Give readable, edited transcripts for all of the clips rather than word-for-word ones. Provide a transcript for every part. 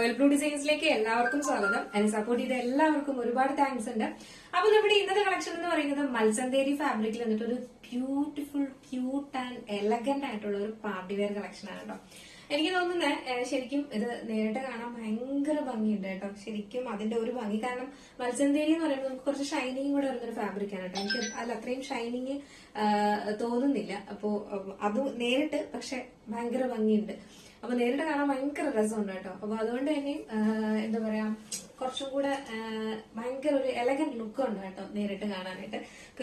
Royal blue ഡിസൈൻസിലേക്ക് എല്ലാവർക്കും സ്വാഗതം. എന്നെ സപ്പോർട്ട് ചെയ്ത എല്ലാവർക്കും ഒരുപാട് താങ്ക്സ് ഉണ്ട്. അപ്പൊ നമ്മുടെ ഇന്നത്തെ കളക്ഷൻ എന്ന് പറയുന്നത് മൽസന്തേരി ഫാബ്രിക്കിൽ വന്നിട്ട് ഒരു ബ്യൂട്ടിഫുൾ ക്യൂട്ട് ആൻഡ് എലഗന്റ് ആയിട്ടുള്ള ഒരു പാർട്ടി വെയർ കളക്ഷൻ ആണ് കേട്ടോ. എനിക്ക് തോന്നുന്നത് ശരിക്കും ഇത് നേരിട്ട് കാണാൻ ഭയങ്കര ഭംഗിയുണ്ട് കേട്ടോ. ശരിക്കും അതിന്റെ ഒരു ഭംഗി, കാരണം മൽസന്തേരി എന്ന് പറയുമ്പോൾ നമുക്ക് കുറച്ച് ഷൈനിങ് കൂടെ വരുന്നൊരു ഫാബ്രിക് ആണ് കേട്ടോ. എനിക്ക് അതിൽ അത്രയും ഷൈനിങ് തോന്നുന്നില്ല. അപ്പോ അത് നേരിട്ട് പക്ഷെ ഭയങ്കര ഭംഗിയുണ്ട്. അപ്പൊ നേരിട്ട് കാണാൻ ഭയങ്കര രസമുണ്ട് കേട്ടോ. അപ്പൊ അതുകൊണ്ട് തന്നെ എന്താ പറയാ, കുറച്ചും കൂടെ ഭയങ്കര ഒരു എലഗന്റ് ലുക്ക് ഉണ്ട് കേട്ടോ നേരിട്ട് കാണാനായിട്ട്.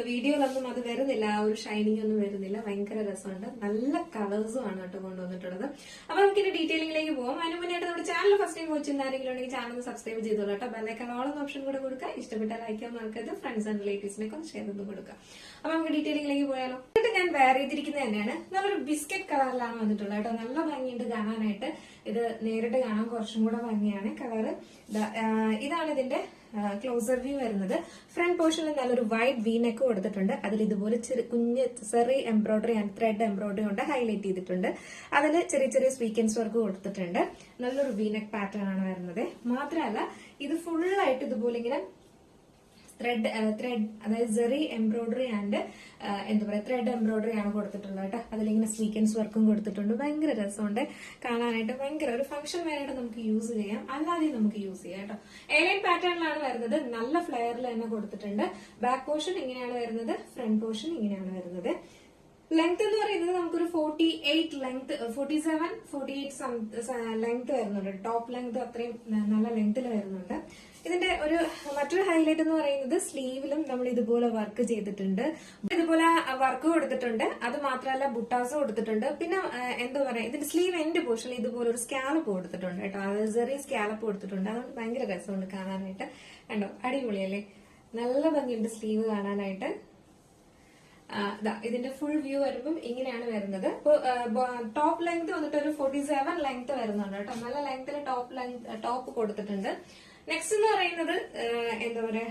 വീഡിയോയിലൊന്നും അത് വരുന്നില്ല, ആ ഒരു ഷൈനിങ് ഒന്നും വരുന്നില്ല. ഭയങ്കര രസമുണ്ട്. നല്ല കളേഴ്സും ആണ് കേട്ടോ കൊണ്ടുവന്നിട്ടുള്ളത്. അപ്പൊ നമുക്കിന്റെ ഡീറ്റെയിലിംഗിലേക്ക് പോകാം. അതിന് മുന്നേറ്റ് നമ്മുടെ ചാനൽ ഫസ്റ്റ് ടൈം വാച്ച് ആരെങ്കിലും ഉണ്ടെങ്കിൽ ചാനൽ സബ്സ്ക്രൈബ് ചെയ്തോളൂ കേട്ടോ. ബെല്ലൈക്കൺ ഓൾ എന്ന ഓപ്ഷൻ കൂടെ കൊടുക്കുക. ഇഷ്ടപ്പെട്ട ലൈക്ക് ചെയ്യാൻ മറക്കരുത്. ഫ്രണ്ട്സ് ആൻഡ് റിലേറ്റീവ്സിനെ ഒന്ന് ഷെയർ ചെയ്ത് കൊടുക്കുക. അപ്പൊ നമുക്ക് ഡീറ്റെയിലിംഗിലേക്ക് പോയാലോ. എന്നിട്ട് ഞാൻ വെയർ ചെയ്തിരിക്കുന്നത് തന്നെയാണ് നല്ലൊരു ബിസ്ക്കറ്റ് കളറിലാണ് വന്നിട്ടുള്ളത് കേട്ടോ. നല്ല ഭംഗിയുണ്ട് കാണാനായിട്ട്. ഇത് നേരിട്ട് കാണാൻ കുറച്ചും കൂടെ ഭംഗിയാണ് കളറ്. ഇതാണ് ഇതിന്റെ ക്ലോസർ വ്യൂ വരുന്നത്. ഫ്രണ്ട് പോർഷനിൽ നല്ലൊരു വൈഡ് വി നെക്ക് കൊടുത്തിട്ടുണ്ട്. അതിൽ ഇതുപോലെ കുഞ്ഞ് ചെറിയ എംബ്രോയിഡറി ആൻഡ് ത്രെഡ് എംബ്രോയിഡറി കൊണ്ട് ഹൈലൈറ്റ് ചെയ്തിട്ടുണ്ട്. അതിൽ ചെറിയ ചെറിയ സ്വീക്വൻസ് വർക്ക് കൊടുത്തിട്ടുണ്ട്. നല്ലൊരു വി നെക്ക് പാറ്റേൺ ആണ് വരുന്നത്. മാത്രമല്ല ഇത് ഫുള്ളായിട്ട് ഇതുപോലെ ഇങ്ങനെ ത്രെഡ് അതായത് ജെറി എംബ്രോയിഡറി ആൻഡ് എന്താ പറയാ ത്രെഡ് എംബ്രോയിഡറി ആണ് കൊടുത്തിട്ടുള്ളത് കേട്ടോ. അതിലിങ്ങനെ സ്വീക്വൻസ് വർക്കും കൊടുത്തിട്ടുണ്ട്. ഭയങ്കര രസമുണ്ട് കാണാനായിട്ട്. ഭയങ്കര ഒരു ഫംഗ്ഷൻ വേറായിട്ട് നമുക്ക് യൂസ് ചെയ്യാം, അല്ലാതെ നമുക്ക് യൂസ് ചെയ്യാം കേട്ടോ. എലൈൻ പാറ്റേണിലാണ് വരുന്നത്. നല്ല ഫ്ലെയറിൽ തന്നെ കൊടുത്തിട്ടുണ്ട്. ബാക്ക് പോർഷൻ ഇങ്ങനെയാണ് വരുന്നത്, ഫ്രണ്ട് പോർഷൻ ഇങ്ങനെയാണ് വരുന്നത്. ലെങ്ത് എന്ന് പറയുന്നത് നമുക്കൊരു 48 ലെങ്ത്, 47, 48 ലെങ്ത് വരുന്നുണ്ട്. ടോപ്പ് ലെങ്ത് അത്രയും നല്ല ലെങ്തിൽ വരുന്നുണ്ട്. ഇതിന്റെ ഒരു മറ്റൊരു ഹൈലൈറ്റ് എന്ന് പറയുന്നത് സ്ലീവിലും നമ്മൾ ഇതുപോലെ വർക്ക് ചെയ്തിട്ടുണ്ട്. ഇതുപോലെ വർക്ക് കൊടുത്തിട്ടുണ്ട്. അത് മാത്രമല്ല ബുട്ടാസ് കൊടുത്തിട്ടുണ്ട്. പിന്നെ എന്താ പറയാ, ഇതിന്റെ സ്ലീവ് എൻഡ് പോർഷനിൽ ഇതുപോലെ ഒരു സ്കാലപ്പ് കൊടുത്തിട്ടുണ്ട് കേട്ടോ. അത് ചെറിയ സ്കാലപ്പ് കൊടുത്തിട്ടുണ്ട്. അതുകൊണ്ട് ഭയങ്കര രസമുണ്ട് കാണാനായിട്ട്. കണ്ടോ, അടിപൊളിയല്ലേ? നല്ല ഭംഗിയുണ്ട് സ്ലീവ് കാണാനായിട്ട്. ഇതിന്റെ ഫുൾ വ്യൂ വരുമ്പോൾ ഇങ്ങനെയാണ് വരുന്നത്. ടോപ്പ് ലെങ്ത് വന്നിട്ട് ഒരു 47 ലെങ്ത് വരുന്നുണ്ട് കേട്ടോ. നല്ല ലെങ്ത്തിൽ ടോപ്പ് കൊടുത്തിട്ടുണ്ട്. നെക്സ്റ്റ് എന്ന് പറയുന്നത് എന്താ പറയാ,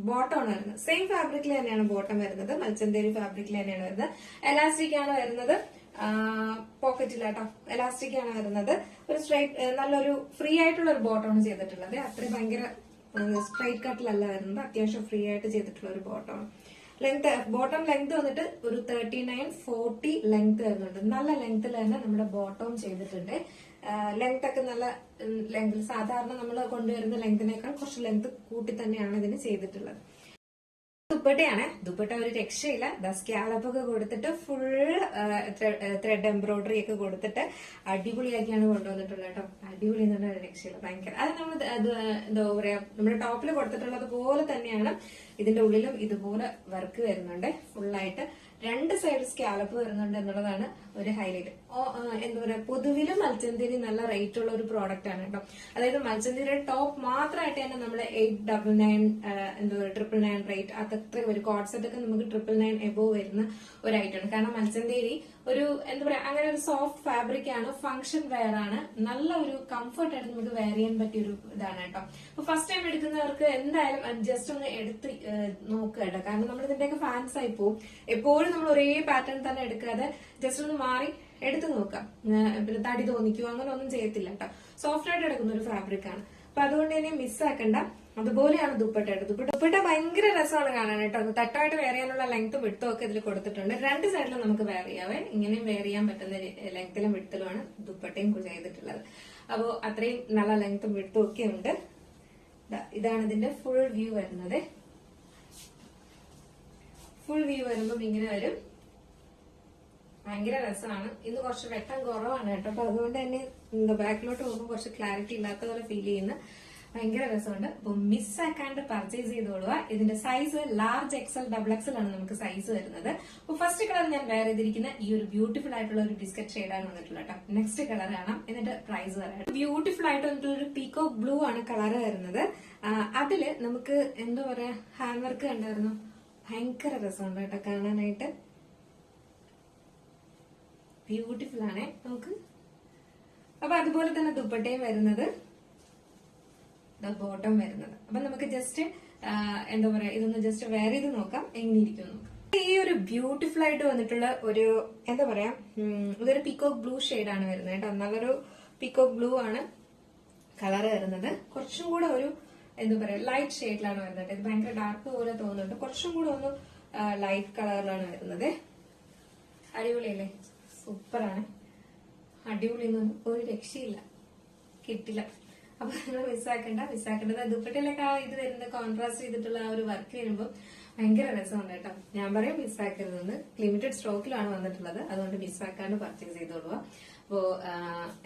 ബോട്ടം ആണ് വരുന്നത്. സെയിം ഫാബ്രിക്കിൽ തന്നെയാണ് ബോട്ടം വരുന്നത്. മൽച്ചന്തേരി ഫാബ്രിക്കിൽ തന്നെയാണ് വരുന്നത്. എലാസ്റ്റിക് ആണ് വരുന്നത്. പോക്കറ്റിലാട്ടോ എലാസ്റ്റിക് ആണ് വരുന്നത്. ഒരു സ്ട്രൈറ്റ് നല്ലൊരു ഫ്രീ ആയിട്ടുള്ള ഒരു ബോട്ടമാണ് ചെയ്തിട്ടുള്ളത്. അത്രയും ഭയങ്കര സ്ട്രൈറ്റ് കട്ടിലല്ല വരുന്നത്. അത്യാവശ്യം ഫ്രീ ആയിട്ട് ചെയ്തിട്ടുള്ള ഒരു ബോട്ടമാണ്. ലെങ്ത് ബോട്ടം ലെങ്ത് വന്നിട്ട് ഒരു 39-40 ലെങ്ത് വരുന്നുണ്ട്. നല്ല ലെങ്ത്തിൽ തന്നെ നമ്മുടെ ബോട്ടം ചെയ്തിട്ടുണ്ട്. ലെങ്ത് ഒക്കെ നല്ല ലെങ്ത്, സാധാരണ നമ്മൾ കൊണ്ടുവരുന്ന ലെങ്തിനേക്കാൾ കുറച്ച് ലെങ്ത് കൂട്ടി തന്നെയാണ് ഇതിന് ചെയ്തിട്ടുള്ളത്. ദുപ്പട്ടയാണ്. ദുപ്പട്ട ഒരു രക്ഷയില്ല. സ്കാലപ്പ് ഒക്കെ കൊടുത്തിട്ട് ഫുൾ ത്രെഡ് എംബ്രോയിഡറി ഒക്കെ കൊടുത്തിട്ട് അടിപൊളിയാക്കിയാണ് കൊണ്ടുവന്നിട്ടുള്ളത് കേട്ടോ. അടിപൊളി എന്ന് പറഞ്ഞാൽ രക്ഷയില്ല, ഭയങ്കര. അത് നമ്മൾ എന്താ പറയാ, നമ്മുടെ ടോപ്പിൽ കൊടുത്തിട്ടുള്ളത് പോലെ തന്നെയാണ് ഇതിന്റെ ഉള്ളിലും ഇതുപോലെ വർക്ക് വരുന്നുണ്ട്. ഫുള്ളായിട്ട് രണ്ട് സൈഡ് സ്കാലപ്പ് വരുന്നുണ്ട് എന്നുള്ളതാണ് ഒരു ഹൈലൈറ്റ്. എന്താ പറയാ, പൊതുവിലും മൽച്ചന്തേരി നല്ല റേറ്റ് ഉള്ള ഒരു പ്രോഡക്റ്റ് ആണ് കേട്ടോ. അതായത് മൽച്ചന്തേരിയുടെ ടോപ്പ് മാത്രമായിട്ട് തന്നെ നമ്മൾ 899 എന്താ പറയുക 999 റേറ്റ് അത്ര ഒരു കോഡ് സെറ്റ് ഒക്കെ നമുക്ക് 999 എബോവ് വരുന്ന ഒരു ഐറ്റമാണ്. കാരണം മൽച്ചന്തേരി ഒരു എന്താ പറയാ, അങ്ങനെ ഒരു സോഫ്റ്റ് ഫാബ്രിക് ആണ്, ഫംഗ്ഷൻ വെയർ ആണ്, നല്ല ഒരു കംഫർട്ട് ആയിട്ട് നമുക്ക് വെയർ ചെയ്യാൻ പറ്റിയ ഒരു ഇതാണ് കേട്ടോ. അപ്പൊ ഫസ്റ്റ് ടൈം എടുക്കുന്നവർക്ക് എന്തായാലും ജസ്റ്റ് ഒന്ന് എടുത്ത് നോക്കുക കേട്ടോ. കാരണം നമ്മൾ ഇതിന്റെയൊക്കെ ഫാൻസ് ആയി പോകും. എപ്പോഴും നമ്മൾ ഒരേ പാറ്റേൺ തന്നെ എടുക്കാതെ ജസ്റ്റ് ഒന്ന് മാറി എടുത്തു നോക്കാം. പിന്നെ തടി തോന്നിക്കോ അങ്ങനെ ഒന്നും ചെയ്യത്തില്ല കേട്ടോ. സോഫ്റ്റ് ആയിട്ട് എടുക്കുന്ന ഒരു ഫാബ്രിക് ആണ്. അപ്പൊ അതുകൊണ്ട് തന്നെ മിസ്സാക്കണ്ട. അതുപോലെയാണ് ദുപ്പട്ട. ദുപ്പട്ട ഭയങ്കര രസമാണ് കാണാൻ കേട്ടോ. തട്ടമായിട്ട് വെയർ ചെയ്യാനുള്ള ലെങ്ത്തും വിട്ടും ഒക്കെ ഇതിൽ കൊടുത്തിട്ടുണ്ട്. രണ്ട് സൈഡിലും നമുക്ക് വെയർ ചെയ്യാവേ. ഇങ്ങനെയും വെയർ ചെയ്യാൻ പറ്റുന്ന ലെങ്ത്തിലും വിട്ടിലുമാണ് ദുപ്പട്ടയും ചെയ്തിട്ടുള്ളത്. അപ്പോ അത്രയും നല്ല ലെങ്ത്തും വിട്ടും ഒക്കെ ഉണ്ട്. ഇതാണ് ഇതിന്റെ ഫുൾ വ്യൂ വരുന്നത്. ഫുൾ വ്യൂ വരുമ്പോൾ ഇങ്ങനെ വരും. ഭയങ്കര രസമാണ്. ഇന്ന് കുറച്ച് വെട്ടം കുറവാണ് കേട്ടോ. അപ്പൊ അതുകൊണ്ട് തന്നെ ബാക്കിലോട്ട് പോകുമ്പോൾ കുറച്ച് ക്ലാരിറ്റി ഇല്ലാത്ത പോലെ ഫീൽ ചെയ്യുന്ന ഭയങ്കര രസമുണ്ട്. അപ്പൊ മിസ്സാക്കാണ്ട് പർച്ചേസ് ചെയ്തോളുക. ഇതിന്റെ സൈസ് ലാർജ് XL, XXL ആണ് നമുക്ക് സൈസ് വരുന്നത്. അപ്പൊ ഫസ്റ്റ് കളർ ഞാൻ വെയർ ചെയ്തിരിക്കുന്ന ഈ ഒരു ബ്യൂട്ടിഫുൾ ആയിട്ടുള്ള ഒരു ബിസ്ക്കറ്റ് ഷെയ്ഡാണ് വന്നിട്ടുള്ളത് കേട്ടോ. നെക്സ്റ്റ് കളർ കാണാം, എന്നിട്ട് പ്രൈസ് പറയാം. ബ്യൂട്ടിഫുൾ ആയിട്ടുള്ള ഒരു പീകോക്ക് ബ്ലൂ ആണ് കളർ വരുന്നത്. അതില് നമുക്ക് എന്താ പറയാ, ഹാൻഡ് വർക്ക് കണ്ടായിരുന്നു. ഭയങ്കര രസമുണ്ട് കേട്ടോ കാണാനായിട്ട്. ബ്യൂട്ടിഫുൾ ആണ് നമുക്ക്. അപ്പൊ അതുപോലെ തന്നെ ദുപ്പട്ടയും വരുന്നത്, ബോട്ടം വരുന്നത്. അപ്പൊ നമുക്ക് ജസ്റ്റ് എന്താ പറയാ, ഇതൊന്ന് ജസ്റ്റ് വെയർ ചെയ്ത് നോക്കാം എങ്ങനെ ഇരിക്കും നോക്കാം. ഈ ഒരു ബ്യൂട്ടിഫുൾ ആയിട്ട് വന്നിട്ടുള്ള ഒരു എന്താ പറയാ, ഇതൊരു പീകോക്ക് ബ്ലൂ ഷെയ്ഡാണ് വരുന്നത് കേട്ടോ. നല്ലൊരു പീകോക്ക് ബ്ലൂ ആണ്. കളർ വരുന്നത് കുറച്ചും കൂടെ ഒരു എന്താ പറയാ ലൈറ്റ് ഷെയ്ഡിലാണ് വരുന്നത്. ഇത് ഭയങ്കര ഡാർക്ക് പോലെ തോന്നുന്നുണ്ട്, കുറച്ചും കൂടെ ഒന്ന് ലൈറ്റ് കളറിലാണ് വരുന്നത്. അടിപൊളിയല്ലേ, സൂപ്പറാണ്, അടിപൊളിയൊന്നും ഒരു രക്ഷയില്ല, കിട്ടില്ല. അപ്പൊ നിങ്ങൾ മിസ്സാക്കേണ്ടത് ദുപ്പട്ടയിലൊക്കെ ആ ഇത് വരുന്നത് കോൺട്രാസ്റ്റ് ചെയ്തിട്ടുള്ള ആ ഒരു വർക്ക് വരുമ്പോൾ ഭയങ്കര രസമുണ്ട് കേട്ടോ. ഞാൻ പറയും മിസ്സാക്കരുതെന്ന്. ലിമിറ്റഡ് സ്റ്റോക്കിലാണ് വന്നിട്ടുള്ളത്, അതുകൊണ്ട് മിസ്സാക്കാണ്ട് പർച്ചേസ് ചെയ്തോളുക. അപ്പോ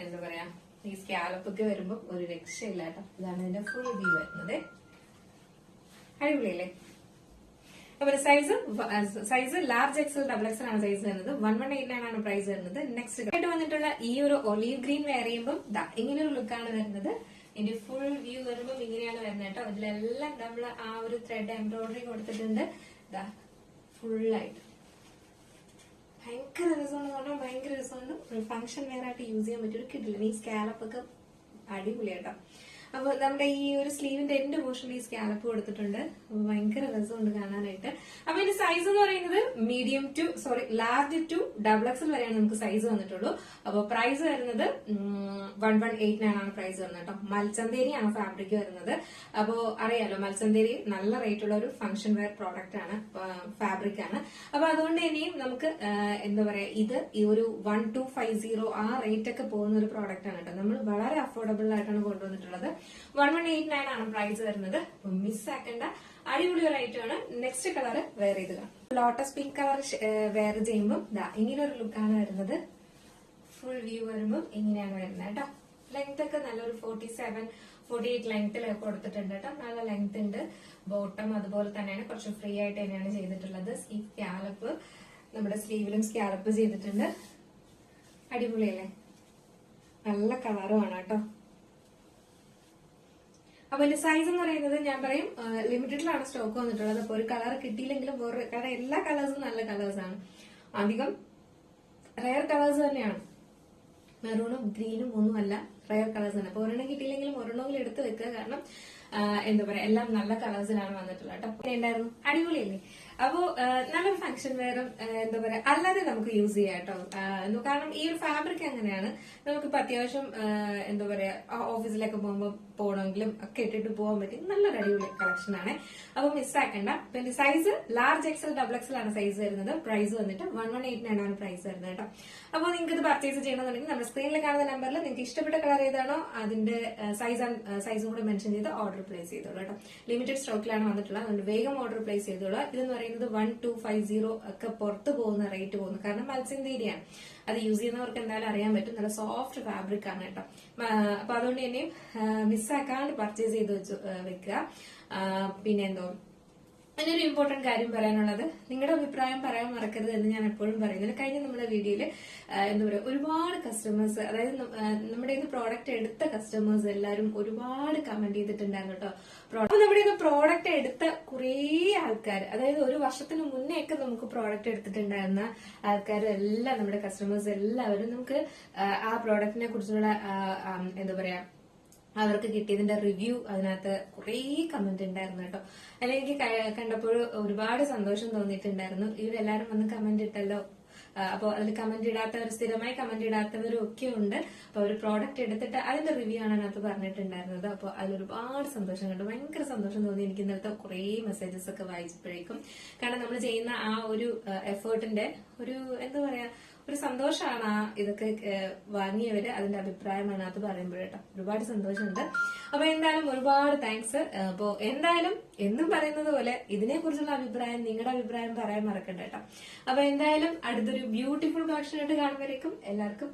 എന്താ പറയാ, ഈ സ്കാലപ്പൊക്കെ വരുമ്പോൾ ഒരു രക്ഷയില്ല കേട്ടോ. ഇതാണ് ഇതിന്റെ ഫുൾ വ്യൂ വരുന്നത്. അടിപൊളിയല്ലേ. അപ്പൊ size large XL double XL ആണ് സൈസ് വരുന്നത്. 1189 ആണ് പ്രൈസ് വരുന്നത്. നെക്സ്റ്റ് ആയിട്ട് വന്നിട്ടുള്ള ഈ ഒരു ഒലീവ് ഗ്രീൻ വെയർ ചെയ്യുമ്പോൾ ഇങ്ങനെ ഒരു ലുക്കാണ് വരുന്നത്. ഇതിന്റെ ഫുൾ വ്യൂ വരുമ്പോൾ ഇങ്ങനെയാണ് വരുന്നത് കേട്ടോ. ഇതിലെല്ലാം നമ്മൾ ആ ഒരു ത്രെഡ് എംബ്രോയിഡറി കൊടുത്തിട്ടുണ്ട്. ഫുള്ളായിട്ട് ഭയങ്കര രസമാണ് പറഞ്ഞാൽ ഭയങ്കര രസമാണ്. ഒരു ഫംഗ്ഷൻ വെയർ ആയിട്ട് യൂസ് ചെയ്യാൻ പറ്റിയൊരു കിട്ടില്ല. ഈ സ്കാലപ്പ് ഒക്കെ അടിപൊളിയാട്ടോ. അപ്പൊ നമ്മുടെ ഈ ഒരു സ്ലീവിന്റെ എൻഡ് പോർഷനിൽ ഈ സ്കാലപ്പ് കൊടുത്തിട്ടുണ്ട്. ഭയങ്കര രസമുണ്ട് കാണാനായിട്ട്. അപ്പൊ ഇതിന്റെ സൈസ് എന്ന് പറയുന്നത് ലാർജ് ടു ഡബിൾ എക്സൽ വരെയാണ് നമുക്ക് സൈസ് വന്നിട്ടുള്ളൂ. അപ്പൊ പ്രൈസ് വരുന്നത് 1189 ആണ് പ്രൈസ് വരുന്നത് കേട്ടോ. മൽച്ചന്തേരിയാണ് ഫാബ്രിക് വരുന്നത്. അപ്പോ അറിയാലോ, മൽച്ചന്തേരി നല്ല റേറ്റ് ഉള്ള ഒരു ഫംഗ്ഷൻ വെയർ പ്രോഡക്റ്റ് ആണ്, ഫാബ്രിക് ആണ്. അപ്പൊ അതുകൊണ്ട് തന്നെയും നമുക്ക് എന്താ പറയാ, ഇത് ഈ ഒരു 1250 ആ റേറ്റ് ഒക്കെ പോകുന്ന ഒരു പ്രോഡക്റ്റ് ആണ് കേട്ടോ. നമ്മൾ വളരെ അഫോർഡബിൾ ആയിട്ടാണ് കൊണ്ടുവന്നിട്ടുള്ളത്. 1189 ആണ് പ്രൈസ് വരുന്നത്. മിസ്സാക്കേണ്ട അടിപൊളി ഒരു ഐറ്റം ആണ്. നെക്സ്റ്റ് കളർ വെയർ ചെയ്ത് കാണാം. ലോട്ടസ് പിങ്ക് കളർ വെയർ ചെയ്യുമ്പോൾ ഇങ്ങനെ ഒരു ലുക്കാണ് വരുന്നത്. ഫുൾ വ്യൂ വരുമ്പോൾ ഇങ്ങനെയാണ് വരുന്നത് കേട്ടോ. ലെങ്ത് ഒക്കെ നല്ലൊരു 47-48 ലെങ്ത്തിൽ കൊടുത്തിട്ടുണ്ട് കേട്ടോ. നല്ല ലെങ്ത് ഉണ്ട്. ബോട്ടം അതുപോലെ തന്നെയാണ്, കുറച്ച് ഫ്രീ ആയിട്ട് തന്നെയാണ് ചെയ്തിട്ടുള്ളത്. ഈ സ്കാലപ്പ് നമ്മുടെ സ്ലീവിലും സ്കാലപ്പ് ചെയ്തിട്ടുണ്ട്. അടിപൊളിയല്ലേ, നല്ല കളറുമാണ് കേട്ടോ. അപ്പൊ ഇതിന്റെ സൈസ് എന്ന് പറയുന്നത് ഞാൻ പറയും ലിമിറ്റഡിലാണ് സ്റ്റോക്ക് വന്നിട്ടുള്ളത്. അപ്പൊ ഒരു കളർ കിട്ടിയില്ലെങ്കിലും വേറെ, കാരണം എല്ലാ കളേഴ്സും നല്ല കളേഴ്സാണ്, അധികം റയർ കളേഴ്സ് തന്നെയാണ്. മെറൂണും ഗ്രീനും ഒന്നും അല്ല, റയർ കളേഴ്സ് ആണ്. അപ്പൊ ഒരെണ്ണം കിട്ടിയില്ലെങ്കിലും ഒരെണ്ണമെങ്കിലും എടുത്ത് വെക്കുക, കാരണം എന്താ പറയാ, എല്ലാം നല്ല കളേഴ്സിലാണ് വന്നിട്ടുള്ളത് കേട്ടോ. ഉണ്ടായിരുന്നു, അടിപൊളിയല്ലേ. അപ്പോ നല്ലൊരു ഫംഗ്ഷൻ വെയറും എന്താ പറയാ അല്ലാതെ നമുക്ക് യൂസ് ചെയ്യാം കേട്ടോ. കാരണം ഈ ഒരു ഫാബ്രിക് അങ്ങനെയാണ്, നമുക്കിപ്പോ അത്യാവശ്യം എന്താ പറയാ ഓഫീസിലൊക്കെ പോകണമെങ്കിലും ഒക്കെ ഇട്ടിട്ട് പോകാൻ പറ്റും. നല്ലൊരു അടിപൊളി കളക്ഷൻ ആണ്. അപ്പൊ മിസ്സാക്കണ്ട. പിന്നെ size large XL double XL ആണ് സൈസ് വരുന്നത്. പ്രൈസ് വന്നിട്ട് 1189 ആണ് പ്രൈസ് വരുന്നത് കേട്ടോ. അപ്പോൾ നിങ്ങൾക്ക് ഇത് പർച്ചേസ് ചെയ്യണമെന്നുണ്ടെങ്കിൽ നമ്മുടെ സ്ക്രീനിൽ കാണുന്ന നമ്പറിൽ നിങ്ങൾക്ക് ഇഷ്ടപ്പെട്ട കളർ ഏതാണോ അതിന്റെ സൈസും കൂടെ മെൻഷൻ ചെയ്ത് ഓർഡർ പ്ലേസ് ചെയ്തോളൂ കേട്ടോ. ലിമിറ്റഡ് സ്റ്റോക്കിലാണ് വന്നിട്ടുള്ളത്, അതുകൊണ്ട് വേഗം ഓർഡർ പ്ലേസ് ചെയ്തോളൂ. ഇതെന്ന് പറയുന്നത് 1250 ഒക്കെ പുറത്ത് പോകുന്ന റേറ്റ് പോകുന്നു, കാരണം മത്സ്യന്തേരിയാണ്. അത് യൂസ് ചെയ്യുന്നവർക്ക് എന്തായാലും അറിയാൻ പറ്റും, നല്ല സോഫ്റ്റ് ഫാബ്രിക് ആണ് കേട്ടോ. അപ്പൊ അതുകൊണ്ട് തന്നെയും മിസ്സാക്കാണ്ട് പർച്ചേസ് ചെയ്ത് വെക്കുക. പിന്നെന്തോ അതിനൊരു ഇമ്പോർട്ടന്റ് കാര്യം പറയാനുള്ളത്, നിങ്ങളുടെ അഭിപ്രായം പറയാൻ മറക്കരുത് എന്ന് ഞാൻ എപ്പോഴും പറയുന്നത്. കഴിഞ്ഞ നമ്മുടെ വീഡിയോയില് എന്താ പറയാ ഒരുപാട് കസ്റ്റമേഴ്സ്, അതായത് നമ്മുടെ ഇത് പ്രോഡക്റ്റ് എടുത്ത കസ്റ്റമേഴ്സ് എല്ലാവരും ഒരുപാട് കമന്റ് ചെയ്തിട്ടുണ്ടായിരുന്നു കേട്ടോ. അപ്പൊ നമ്മുടെ ഇത് പ്രോഡക്റ്റ് എടുത്ത കുറേ ആൾക്കാർ, അതായത് ഒരു വർഷത്തിന് മുന്നേ ഒക്കെ നമുക്ക് പ്രോഡക്റ്റ് എടുത്തിട്ടുണ്ടായിരുന്ന ആൾക്കാരും എല്ലാം, നമ്മുടെ കസ്റ്റമേഴ്സ് എല്ലാവരും നമുക്ക് ആ പ്രോഡക്റ്റിനെ കുറിച്ചുള്ള എന്താ പറയാ അവർക്ക് കിട്ടിയതിന്റെ റിവ്യൂ അതിനകത്ത് കുറേ കമന്റ് ഉണ്ടായിരുന്നു കേട്ടോ. അല്ലെങ്കിൽ എനിക്ക് കണ്ടപ്പോൾ ഒരുപാട് സന്തോഷം തോന്നിയിട്ടുണ്ടായിരുന്നു. ഇവരെല്ലാരും വന്ന് കമന്റ് ഇട്ടല്ലോ. അപ്പോൾ അതിൽ കമന്റ് ഇടാത്തവർ, സ്ഥിരമായി കമന്റ് ഇടാത്തവരും ഒക്കെ ഉണ്ട്. അപ്പൊ ഒരു പ്രോഡക്റ്റ് എടുത്തിട്ട് അതിന്റെ റിവ്യൂ ആണ് അതിനകത്ത് പറഞ്ഞിട്ടുണ്ടായിരുന്നത്. അപ്പോൾ അതിൽ ഒരുപാട് സന്തോഷം കണ്ടു, ഭയങ്കര സന്തോഷം തോന്നി എനിക്ക് ഇന്നലത്തെ കുറേ മെസ്സേജസ് ഒക്കെ വായിച്ചപ്പോഴേക്കും. കാരണം നമ്മൾ ചെയ്യുന്ന ആ ഒരു എഫേർട്ടിന്റെ ഒരു എന്താ പറയാ ഒരു സന്തോഷമാണ് ആ ഇതൊക്കെ വാങ്ങിയവര് അതിന്റെ അഭിപ്രായമാണ് അത് പറയുമ്പോഴേട്ടോ. ഒരുപാട് സന്തോഷമുണ്ട്. അപ്പൊ എന്തായാലും ഒരുപാട് താങ്ക്സ്. അപ്പോ എന്തായാലും എന്നും പറയുന്നത് പോലെ ഇതിനെ കുറിച്ചുള്ള അഭിപ്രായം, നിങ്ങളുടെ അഭിപ്രായം പറയാൻ മറക്കണ്ട കേട്ടോ. അപ്പൊ എന്തായാലും അടുത്തൊരു ബ്യൂട്ടിഫുൾ കളക്ഷൻ ആയിട്ട് കാണുമ്പോഴേക്കും എല്ലാവർക്കും